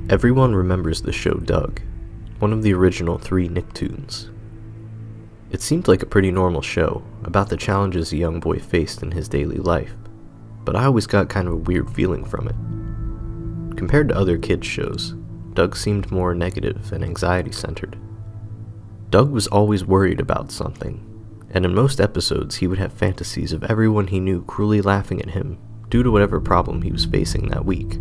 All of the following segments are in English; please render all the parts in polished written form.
Everyone remembers the show Doug, one of the original 3 Nicktoons. It seemed like a pretty normal show, about the challenges a young boy faced in his daily life, but I always got kind of a weird feeling from it. Compared to other kids' shows, Doug seemed more negative and anxiety-centered. Doug was always worried about something, and in most episodes he would have fantasies of everyone he knew cruelly laughing at him due to whatever problem he was facing that week.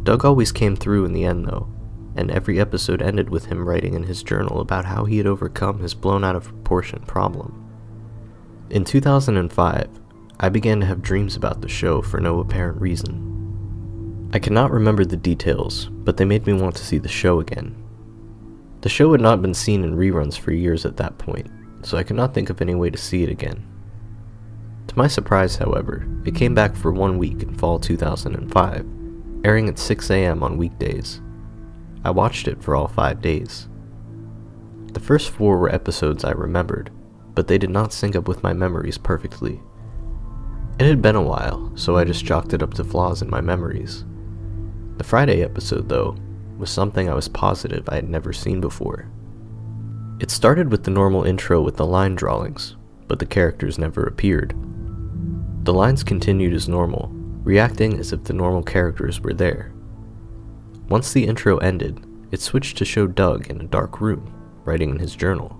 Doug always came through in the end though, and every episode ended with him writing in his journal about how he had overcome his blown out of proportion problem. In 2005, I began to have dreams about the show for no apparent reason. I cannot remember the details, but they made me want to see the show again. The show had not been seen in reruns for years at that point, so I could not think of any way to see it again. To my surprise, however, it came back for 1 week in fall 2005, airing at 6 a.m. on weekdays. I watched it for all 5 days. The first 4 were episodes I remembered, but they did not sync up with my memories perfectly. It had been a while, so I just chalked it up to flaws in my memories. The Friday episode, though, was something I was positive I had never seen before. It started with the normal intro with the line drawings, but the characters never appeared. The lines continued as normal, reacting as if the normal characters were there. Once the intro ended, it switched to show Doug in a dark room, writing in his journal.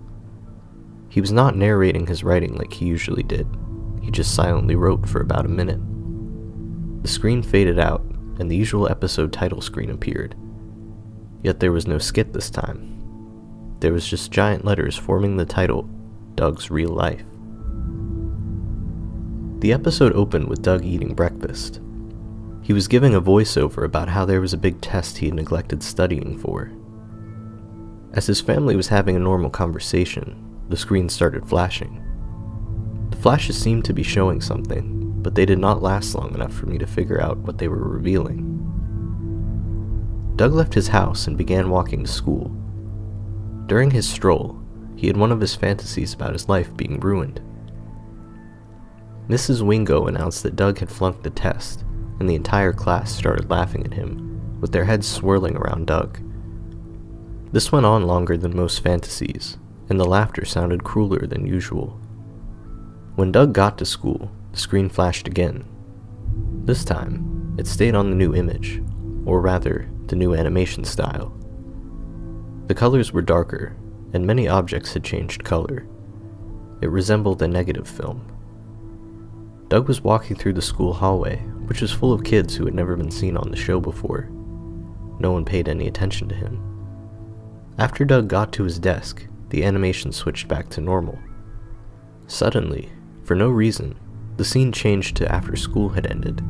He was not narrating his writing like he usually did. He just silently wrote for about a minute. The screen faded out, and the usual episode title screen appeared. Yet there was no skit this time. There was just giant letters forming the title, Doug's Real Life. The episode opened with Doug eating breakfast. He was giving a voiceover about how there was a big test he had neglected studying for. As his family was having a normal conversation, the screen started flashing. The flashes seemed to be showing something, but they did not last long enough for me to figure out what they were revealing. Doug left his house and began walking to school. During his stroll, he had one of his fantasies about his life being ruined. Mrs. Wingo announced that Doug had flunked the test, and the entire class started laughing at him, with their heads swirling around Doug. This went on longer than most fantasies, and the laughter sounded crueler than usual. When Doug got to school, the screen flashed again. This time, it stayed on the new image, or rather, the new animation style. The colors were darker, and many objects had changed color. It resembled a negative film. Doug was walking through the school hallway, which was full of kids who had never been seen on the show before. No one paid any attention to him. After Doug got to his desk, the animation switched back to normal. Suddenly, for no reason, the scene changed to after school had ended.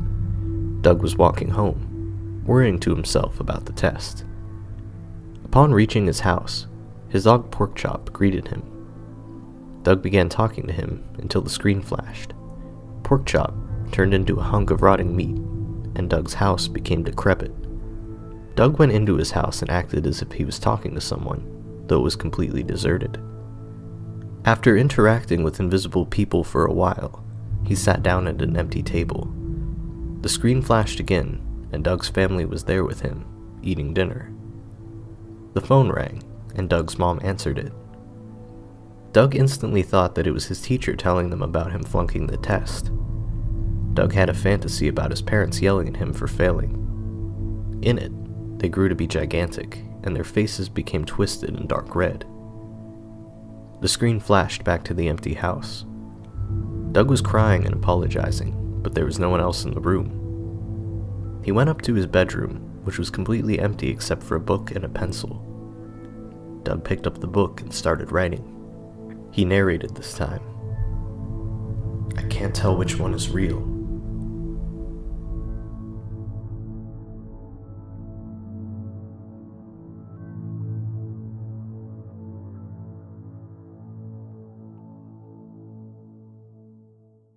Doug was walking home, worrying to himself about the test. Upon reaching his house, his dog Porkchop greeted him. Doug began talking to him until the screen flashed. Porkchop turned into a hunk of rotting meat, and Doug's house became decrepit. Doug went into his house and acted as if he was talking to someone, though it was completely deserted. After interacting with invisible people for a while, he sat down at an empty table. The screen flashed again, and Doug's family was there with him, eating dinner. The phone rang, and Doug's mom answered it. Doug instantly thought that it was his teacher telling them about him flunking the test. Doug had a fantasy about his parents yelling at him for failing. In it, they grew to be gigantic, and their faces became twisted and dark red. The screen flashed back to the empty house. Doug was crying and apologizing, but there was no one else in the room. He went up to his bedroom, which was completely empty except for a book and a pencil. Doug picked up the book and started writing. He narrated this time. "I can't tell which one is real.